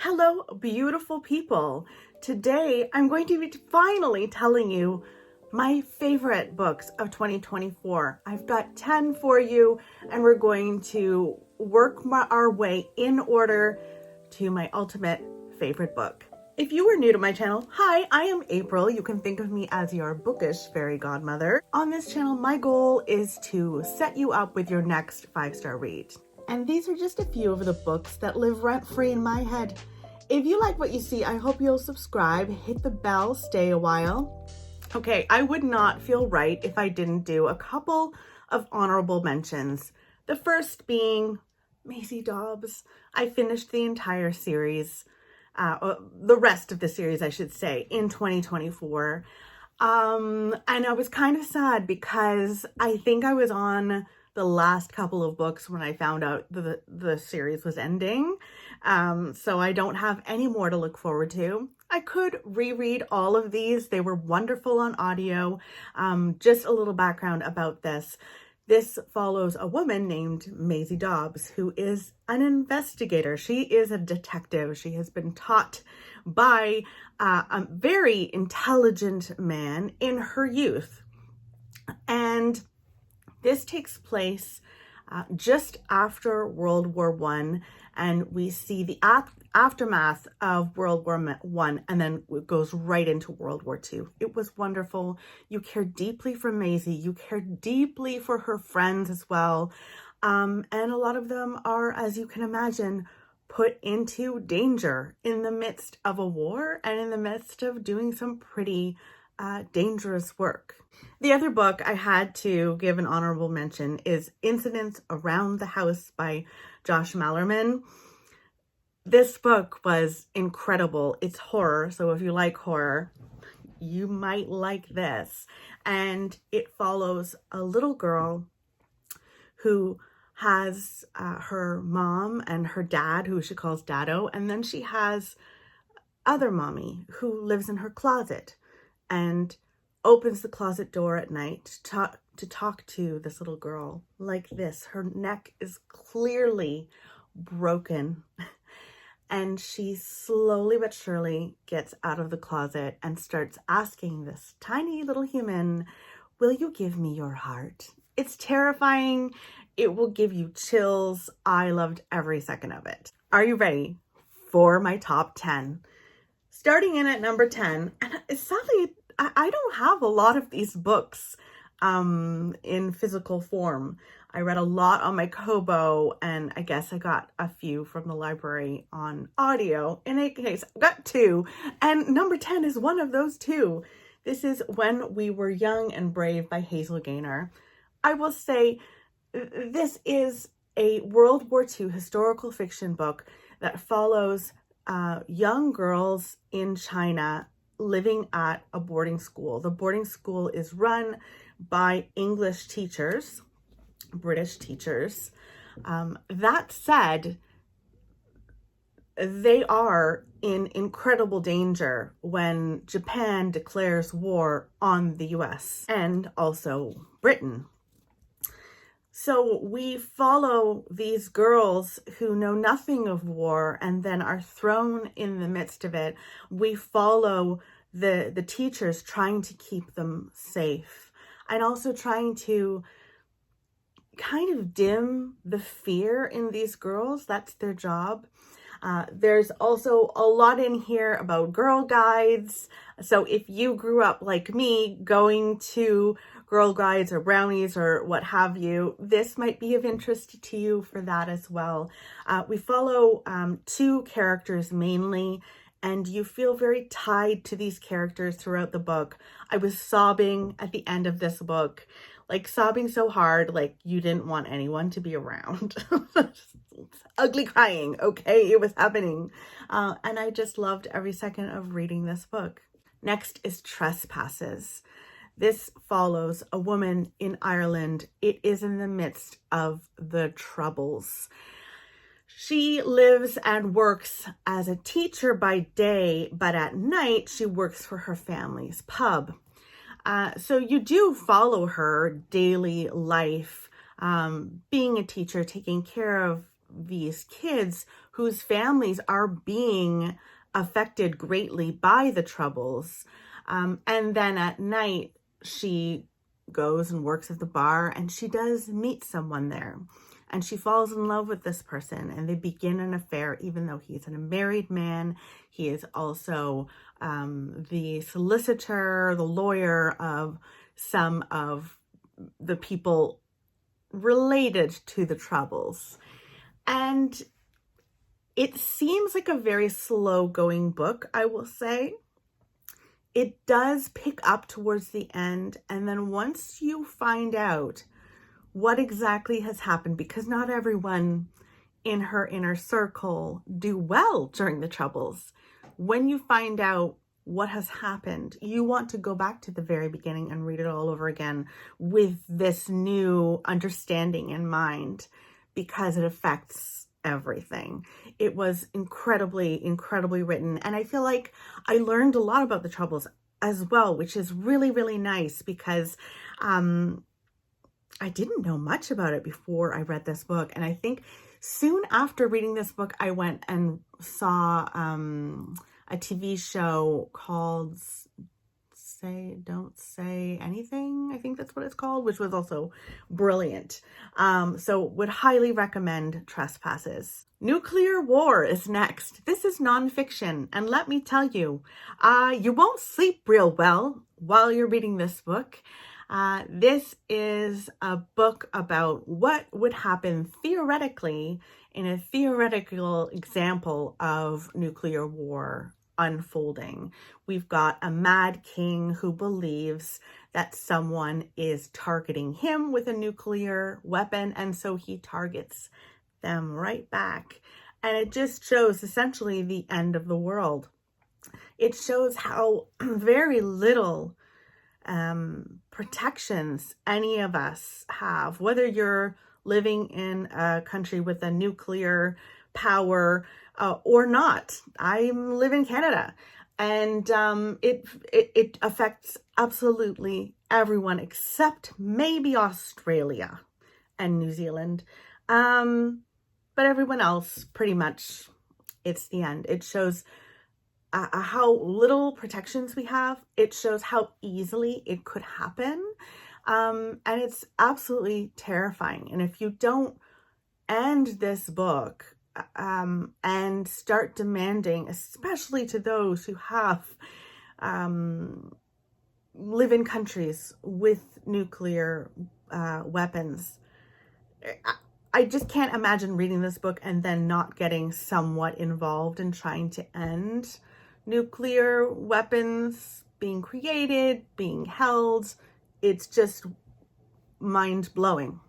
Hello, beautiful people. Today, I'm going to be finally telling you my favorite books of 2024. I've got 10 for you, and we're going to work our way in order to my ultimate favorite book. If you are new to my channel, hi, I am April. You can think of me as your bookish fairy godmother. On this channel, my goal is to set you up with your next 5-star read. And these are just a few of the books that live rent-free in my head. If you like what you see, I hope you'll subscribe, hit the bell, stay a while. Okay, I would not feel right if I didn't do a couple of honorable mentions. The first being Maisie Dobbs. I finished the entire series, the rest of the series, I should say, in 2024. And I was kind of sad because I think I was on the last couple of books when I found out the series was ending. So I don't have any more to look forward to. I could reread all of these. They were wonderful on audio. Just a little background about this. This follows a woman named Maisie Dobbs, who is an investigator. She is a detective. She has been taught by a very intelligent man in her youth. And this takes place just after World War I, and we see the aftermath of World War I, and then it goes right into World War II. It was wonderful. You care deeply for Maisie. You care deeply for her friends as well. And a lot of them are, as you can imagine, put into danger in the midst of a war and in the midst of doing some pretty dangerous work. The other book I had to give an honorable mention is Incidents Around the House by Josh Malerman. This book was incredible. It's horror, so if you like horror, you might like this. And it follows a little girl who has her mom and her dad, who she calls Daddo, and then she has other mommy who lives in her closet and opens the closet door at night to talk to this little girl like this. Her neck is clearly broken. And she slowly but surely gets out of the closet and starts asking this tiny little human, will you give me your heart? It's terrifying. It will give you chills. I loved every second of it. Are you ready for my top 10? Starting in at number 10, and sadly, I don't have a lot of these books in physical form. I read a lot on my Kobo, and I guess I got a few from the library on audio. In any case, I got 2, and number 10 is one of those 2. This is When We Were Young and Brave by Hazel Gaynor. I will say this is a World War II historical fiction book that follows young girls in China living at a boarding school. The boarding school is run by English teachers, British teachers. That said, they are in incredible danger when Japan declares war on the US and also Britain. So we follow these girls who know nothing of war and then are thrown in the midst of it. We follow the teachers trying to keep them safe and also trying to kind of dim the fear in these girls. That's their job. There's also a lot in here about Girl Guides. So if you grew up like me going to Girl Guides or brownies or what have you, this might be of interest to you for that as well. We follow 2 characters mainly, and you feel very tied to these characters throughout the book. I was sobbing at the end of this book, like sobbing so hard, like you didn't want anyone to be around. Ugly crying, okay? It was happening. And I just loved every second of reading this book. Next is Trespasses. This follows a woman in Ireland. It is in the midst of the Troubles. She lives and works as a teacher by day, but at night she works for her family's pub. So you do follow her daily life, being a teacher, taking care of these kids whose families are being affected greatly by the Troubles. And then at night, she goes and works at the bar, and she does meet someone there. And she falls in love with this person, and they begin an affair, even though he's a married man. He is also the solicitor, the lawyer of some of the people related to the Troubles. And it seems like a very slow-going book, I will say. It does pick up towards the end, and then once you find out what exactly has happened, because not everyone in her inner circle do well during the Troubles, when you find out what has happened, you want to go back to the very beginning and read it all over again with this new understanding in mind, because it affects everything. It was incredibly, incredibly written. And I feel like I learned a lot about the Troubles as well, which is really, really nice, because I didn't know much about it before I read this book. And I think soon after reading this book, I went and saw a TV show called Don't Say Anything. I think that's what it's called, which was also brilliant. So would highly recommend Trespasses. Nuclear War is next. This is nonfiction, and let me tell you, you won't sleep real well while you're reading this book. This is a book about what would happen theoretically in a theoretical example of nuclear war unfolding. We've got a mad king who believes that someone is targeting him with a nuclear weapon, and so he targets them right back. And it just shows essentially the end of the world. It shows how very little protections any of us have, whether you're living in a country with a nuclear power or not. I live in Canada, and it affects absolutely everyone except maybe Australia and New Zealand. But everyone else, pretty much, it's the end. It shows how little protections we have. It shows how easily it could happen. And it's absolutely terrifying. And if you don't end this book and start demanding, especially to those who have live in countries with nuclear weapons, I just can't imagine reading this book and then not getting somewhat involved in trying to end nuclear weapons being created, being held. It's just mind-blowing.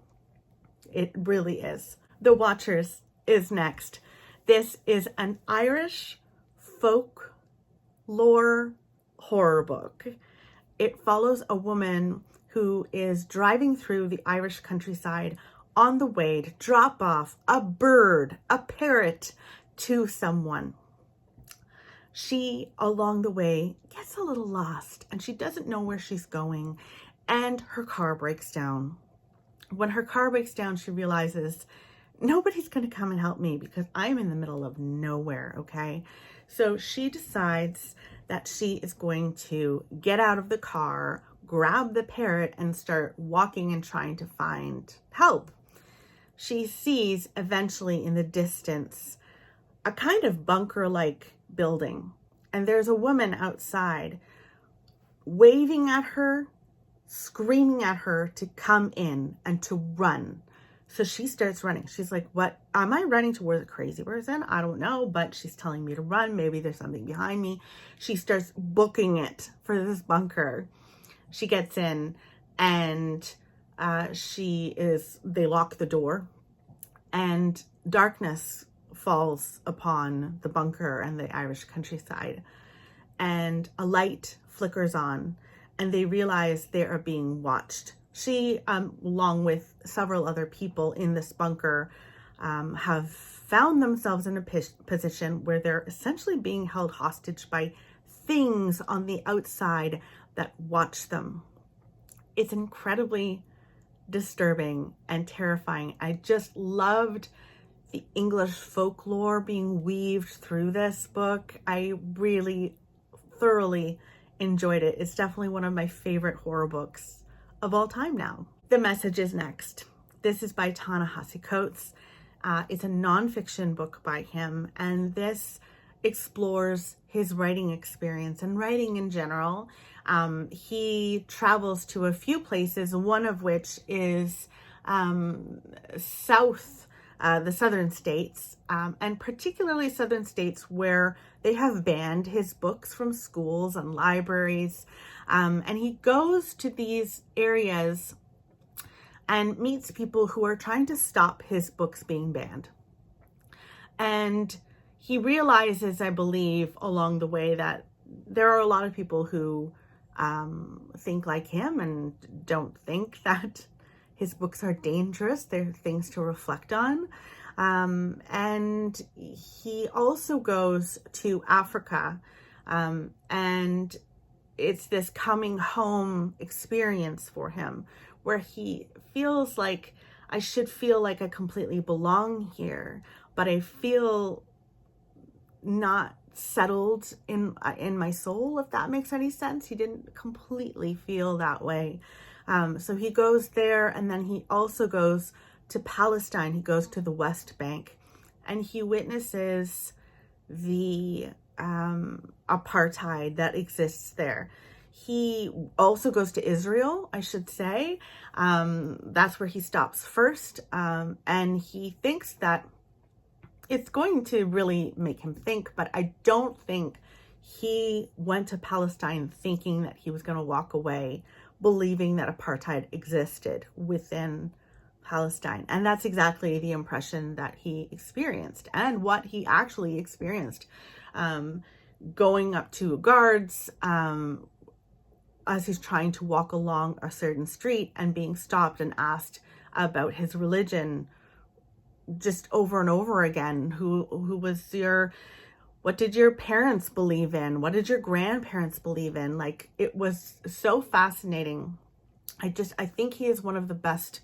It really is. The Watchers is next. This is an Irish folklore horror book. It follows a woman who is driving through the Irish countryside on the way to drop off a bird, a parrot, to someone. She, along the way, gets a little lost, and she doesn't know where she's going, and her car breaks down. When her car breaks down, she realizes nobody's going to come and help me because I'm in the middle of nowhere, okay? So she decides that she is going to get out of the car, grab the parrot, and start walking and trying to find help. She sees eventually in the distance a kind of bunker-like building, and there's a woman outside waving at her, screaming at her to come in and to run. So she starts running. She's like, what? Am I running towards a crazy person? I don't know, but she's telling me to run. Maybe there's something behind me. She starts booking it for this bunker. She gets in, and they lock the door, and darkness falls upon the bunker and the Irish countryside, and a light flickers on, and they realize they are being watched. She, along with several other people in this bunker, have found themselves in a position where they're essentially being held hostage by things on the outside that watch them. It's incredibly disturbing and terrifying. I just loved the English folklore being weaved through this book. I really thoroughly enjoyed it. It's definitely one of my favorite horror books of all time now. The Message is next. This is by Ta-Nehisi Coates. It's a nonfiction book by him, and this explores his writing experience and writing in general. He travels to a few places, one of which is the southern states, and particularly southern states where they have banned his books from schools and libraries. And he goes to these areas and meets people who are trying to stop his books being banned. And he realizes, I believe, along the way that there are a lot of people who think like him and don't think that his books are dangerous. They're things to reflect on. And he also goes to Africa, and it's this coming home experience for him where he feels like, I should feel like I completely belong here, but I feel not settled in my soul, if that makes any sense. He didn't completely feel that way. So he goes there, and then he also goes to Palestine. He goes to the West Bank, and he witnesses the apartheid that exists there. He also goes to Israel, I should say. That's where he stops first. And he thinks that it's going to really make him think, but I don't think he went to Palestine thinking that he was going to walk away believing that apartheid existed within Palestine. And that's exactly the impression that he experienced and what he actually experienced. Going up to guards as he's trying to walk along a certain street and being stopped and asked about his religion just over and over again. What did your parents believe in? What did your grandparents believe in? Like, it was so fascinating. I think he is one of the best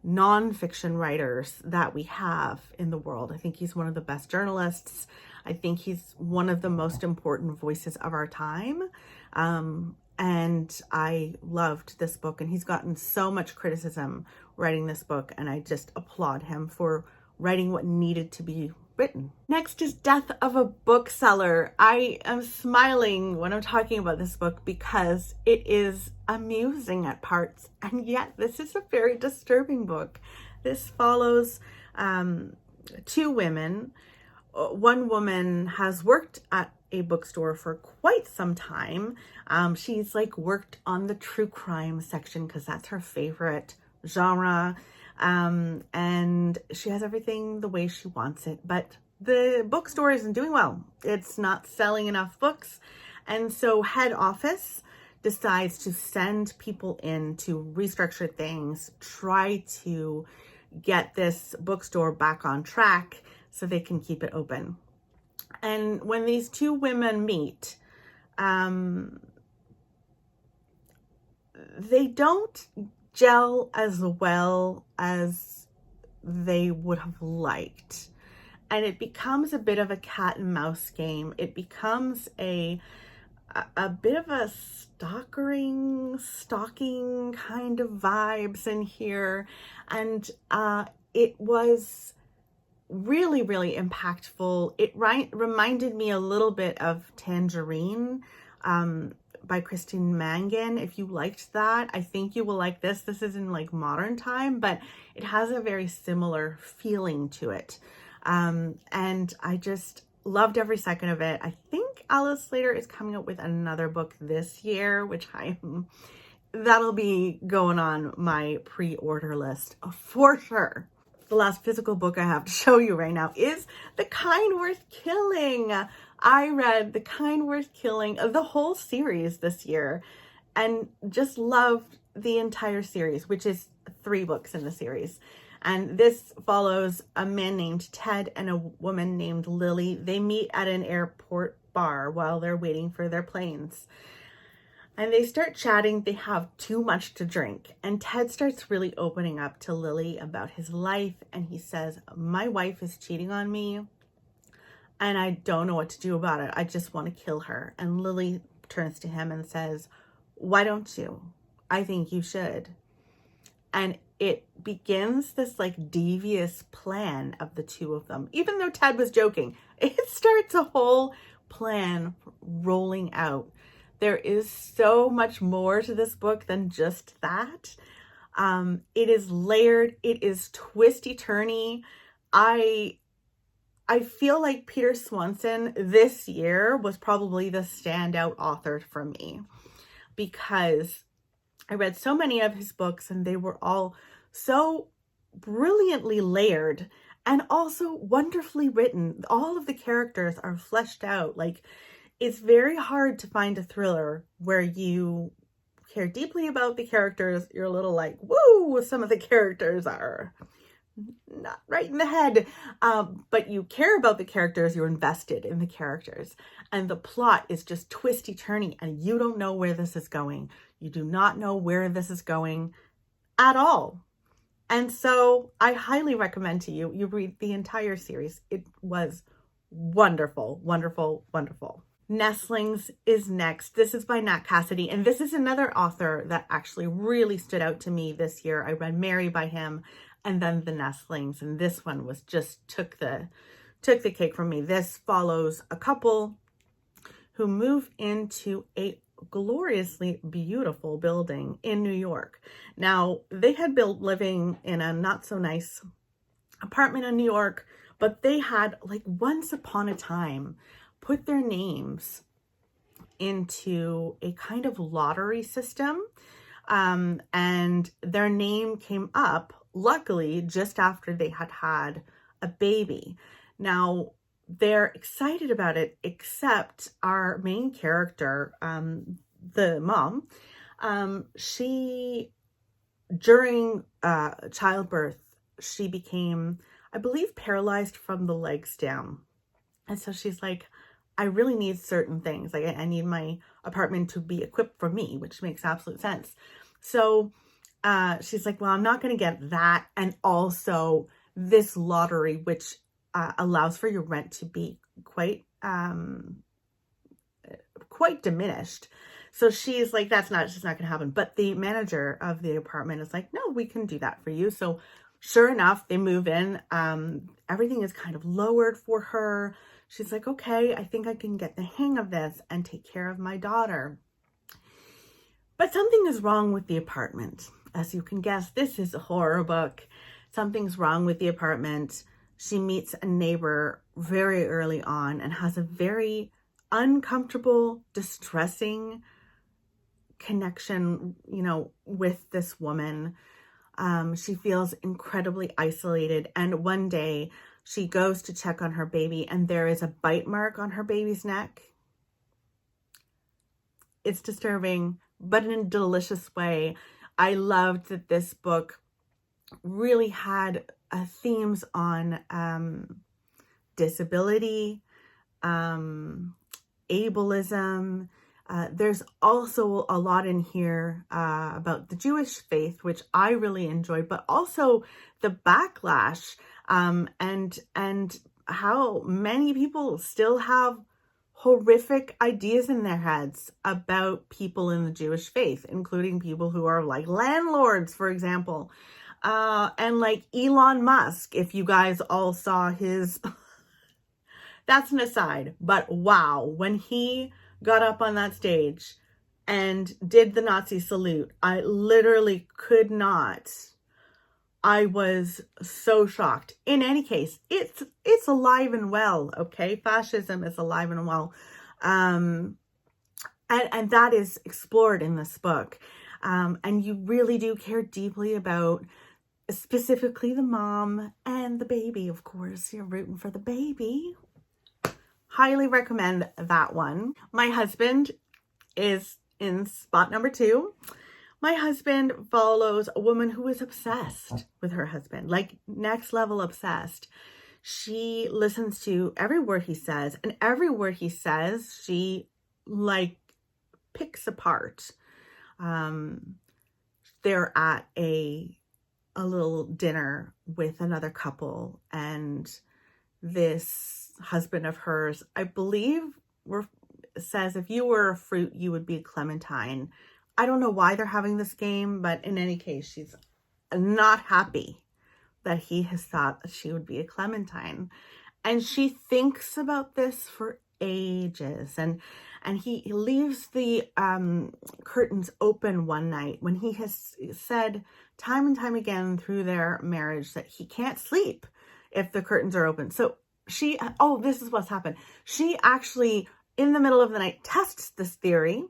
nonfiction writers that we have in the world. I think he's one of the best journalists. I think he's one of the most important voices of our time. And I loved this book, and he's gotten so much criticism writing this book, and I just applaud him for writing what needed to be written. Next is Death of a Bookseller. I am smiling when I'm talking about this book because it is amusing at parts, and yet this is a very disturbing book. This follows two women. One woman has worked at a bookstore for quite some time. She's like worked on the true crime section because that's her favorite genre. And she has everything the way she wants it, but the bookstore isn't doing well. It's not selling enough books. And so head office decides to send people in to restructure things, try to get this bookstore back on track so they can keep it open. And when these two women meet, they don't gel as well as they would have liked. And it becomes a bit of a cat and mouse game. It becomes a bit of a stalking kind of vibes in here. And it was really, really impactful. It reminded me a little bit of Tangerine by Christine Mangan. If you liked that, I think you will like this. This is in like modern time, but it has a very similar feeling to it. And I just loved every second of it. I think Alice Slater is coming up with another book this year, which that'll be going on my pre-order list for sure. The last physical book I have to show you right now is The Kind Worth Killing. I read The Kind Worth Killing, the whole series this year, and just loved the entire series, which is 3 books in the series. And this follows a man named Ted and a woman named Lily. They meet at an airport bar while they're waiting for their planes. And they start chatting. They have too much to drink. And Ted starts really opening up to Lily about his life. And he says, my wife is cheating on me and I don't know what to do about it. I just want to kill her. And Lily turns to him and says, why don't you? I think you should. And it begins this like devious plan of the two of them. Even though Ted was joking, it starts a whole plan rolling out. There is so much more to this book than just that. It is layered. It is twisty-turny. I feel like Peter Swanson this year was probably the standout author for me, because I read so many of his books and they were all so brilliantly layered and also wonderfully written. All of the characters are fleshed out. Like, it's very hard to find a thriller where you care deeply about the characters. You're a little like, woo, some of the characters are not right in the head. But you care about the characters. You're invested in the characters. And the plot is just twisty-turny and you don't know where this is going. You do not know where this is going at all. And so I highly recommend to you, you read the entire series. It was wonderful, wonderful, wonderful. Nestlings is next. This is by Nat Cassidy, and this is another author that actually really stood out to me this year. I read Mary by him and then The Nestlings, and this one was just took the cake from me. This follows a couple who move into a gloriously beautiful building in New York. Now, they had been living in a not so nice apartment in New York, but they had, like, once upon a time put their names into a kind of lottery system. And their name came up, luckily, just after they had had a baby. Now, they're excited about it, except our main character, the mom, she, during childbirth, she became, I believe, paralyzed from the legs down. And so she's like, I really need certain things. Like, I need my apartment to be equipped for me, which makes absolute sense. So she's like, well, I'm not going to get that. And also this lottery, which allows for your rent to be quite diminished. So she's like, that's just not going to happen. But the manager of the apartment is like, no, we can do that for you. So sure enough, they move in. Everything is kind of lowered for her. She's like, okay, I think I can get the hang of this and take care of my daughter. But something is wrong with the apartment. As you can guess, this is a horror book. Something's wrong with the apartment. She meets a neighbor very early on and has a very uncomfortable, distressing connection, with this woman. She feels incredibly isolated. And one day she goes to check on her baby and there is a bite mark on her baby's neck. It's disturbing, but in a delicious way. I loved that this book really had themes on disability, ableism. There's also a lot in here about the Jewish faith, which I really enjoyed, but also the backlash and how many people still have horrific ideas in their heads about people in the Jewish faith, including people who are like landlords, for example. And like Elon Musk, if you guys all saw his, that's an aside, but wow, when he got up on that stage and did the Nazi salute, I literally could not. I was so shocked. In any case, it's alive and well, okay? Fascism is alive and well. And that is explored in this book. And you really do care deeply about specifically the mom and the baby, of course. You're rooting for the baby. Highly recommend that one. My husband is in spot number 2. My husband follows a woman who is obsessed with her husband, like next level obsessed. She listens to every word he says, and every word he says, she like picks apart. They're at a little dinner with another couple, and this husband of hers, I believe, says if you were a fruit, you would be a clementine. I don't know why they're having this game, but in any case, she's not happy that he has thought that she would be a clementine. And she thinks about this for ages. And he leaves the curtains open one night when he has said time and time again through their marriage that he can't sleep if the curtains are open. So this is what's happened. She actually, in the middle of the night, tests this theory,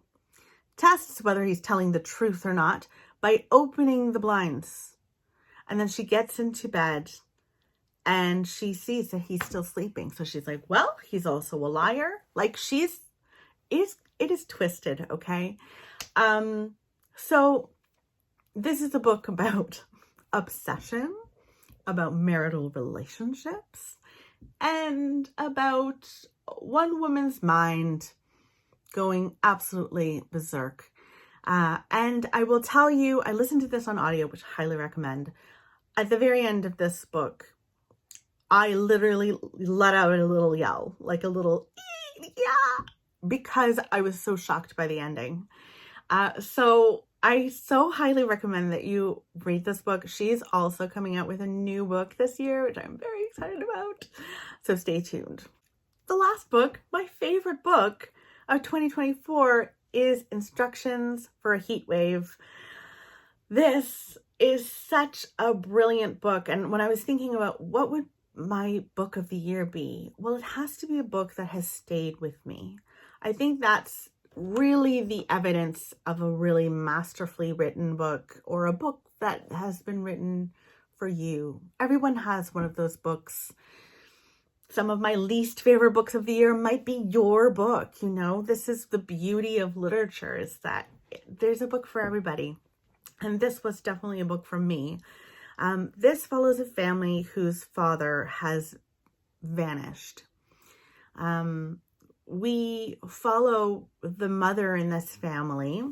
tests whether he's telling the truth or not by opening the blinds. And then she gets into bed and she sees that he's still sleeping. So she's like, well, he's also a liar. Like it is twisted, okay? So this is a book about obsession, about marital relationships, and about one woman's mind going absolutely berserk. And I will tell you, I listened to this on audio, which I highly recommend. At the very end of this book, I literally let out a little yell, like a little, yeah, because I was so shocked by the ending. So I so highly recommend that you read this book. She's also coming out with a new book this year, which I'm very excited about. So stay tuned. The last book, my favorite book of 2024, is Instructions for a Heatwave. This is such a brilliant book. And when I was thinking about what would my book of the year be, well, it has to be a book that has stayed with me. I think that's really the evidence of a really masterfully written book, or a book that has been written for you. Everyone has one of those books. Some of my least favorite books of the year might be your book. You know, this is the beauty of literature, is that there's a book for everybody. And this was definitely a book for me. This follows a family whose father has vanished. We follow the mother in this family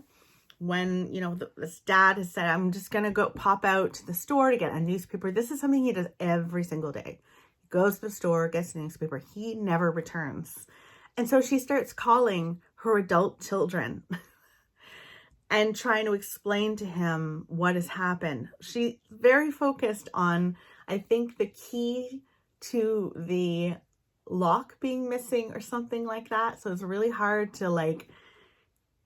when, you know, this dad has said, I'm just going to go pop out to the store to get a newspaper. This is something he does every single day. He goes to the store, gets a newspaper. He never returns. And so she starts calling her adult children and trying to explain to him what has happened. She's very focused on, I think, the key to the lock being missing or something like that. So it's really hard to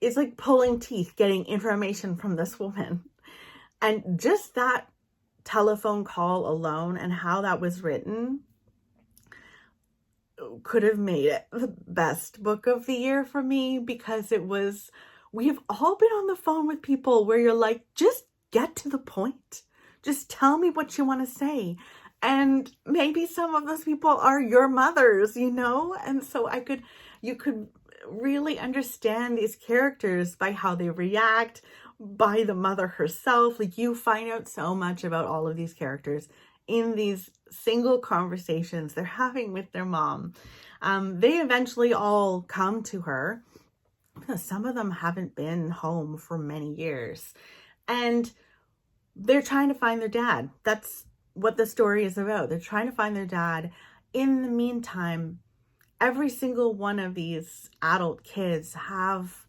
it's like pulling teeth, getting information from this woman. And just that telephone call alone and how that was written could have made it the best book of the year for me, because we have all been on the phone with people where you're like, just get to the point. Just tell me what you want to say. And maybe some of those people are your mothers, you know? And so you could really understand these characters by how they react, by the mother herself. Like, you find out so much about all of these characters in these single conversations they're having with their mom. They eventually all come to her, because some of them haven't been home for many years, and they're trying to find their dad. That's what the story is about. They're trying to find their dad. In the meantime, every single one of these adult kids have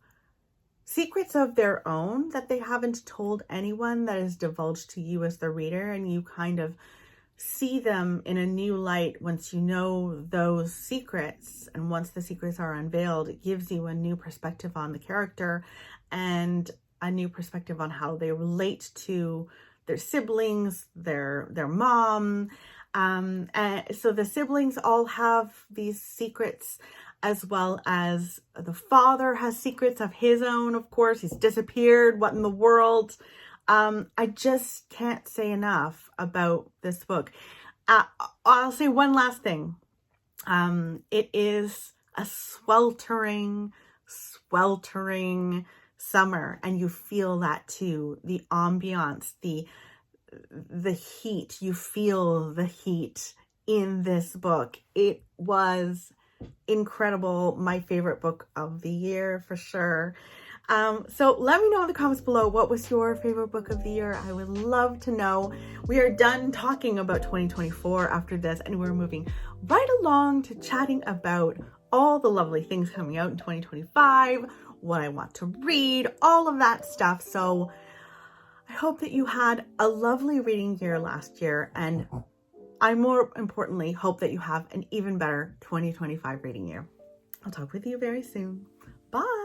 secrets of their own that they haven't told anyone, that is divulged to you as the reader, and you kind of see them in a new light once you know those secrets. And once the secrets are unveiled, it gives you a new perspective on the character and a new perspective on how they relate to their siblings, their mom. And so the siblings all have these secrets, as well as the father has secrets of his own. Of course, he's disappeared. What in the world? I just can't say enough about this book. I'll say one last thing. It is a sweltering summer, and you feel that too. The ambiance, the heat, you feel the heat in this book. It was incredible. My favorite book of the year for sure. So let me know in the comments below, what was your favorite book of the year? I would love to know. We are done talking about 2024 after this, and we're moving right along to chatting about all the lovely things coming out in 2025, what I want to read, all of that stuff. So I hope that you had a lovely reading year last year, and I more importantly hope that you have an even better 2025 reading year. I'll talk with you very soon. Bye.